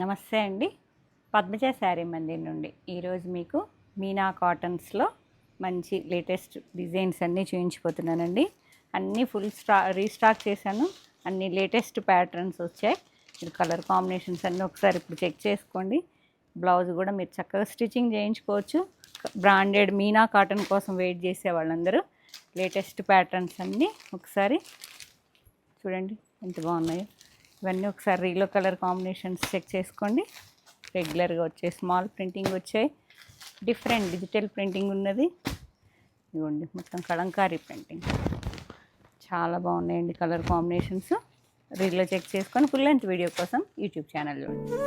నమస్తే అండి. పద్మజ శారీ మందిర్ నుండి ఈరోజు మీకు మీనా కాటన్స్లో మంచి లేటెస్ట్ డిజైన్స్ అన్నీ చూపించిపోతున్నానండి. అన్నీ ఫుల్ రీస్టాక్ చేశాను. అన్ని లేటెస్ట్ ప్యాటర్న్స్ వచ్చాయి. మీరు కలర్ కాంబినేషన్స్ అన్నీ ఒకసారి ఇప్పుడు చెక్ చేసుకోండి. బ్లౌజ్ కూడా మీరు చక్కగా స్టిచ్చింగ్ చేయించుకోవచ్చు. బ్రాండెడ్ మీనా కాటన్ కోసం వెయిట్ చేసే వాళ్ళందరూ లేటెస్ట్ ప్యాటర్న్స్ అన్నీ ఒకసారి చూడండి ఎంత బాగున్నాయో. ఇవన్నీ ఒకసారి రీలో కలర్ కాంబినేషన్స్ చెక్ చేసుకోండి. రెగ్యులర్గా వచ్చే స్మాల్ ప్రింటింగ్ వచ్చాయి. డిఫరెంట్ డిజిటల్ ప్రింటింగ్ ఉన్నది. ఇవ్వండి మొత్తం కలంకారీ ప్రింటింగ్ చాలా బాగున్నాయండి కలర్ కాంబినేషన్స్. రీల్లో చెక్ చేసుకొని ఫుల్ లెంత్ వీడియో కోసం యూట్యూబ్ ఛానల్ చూడండి.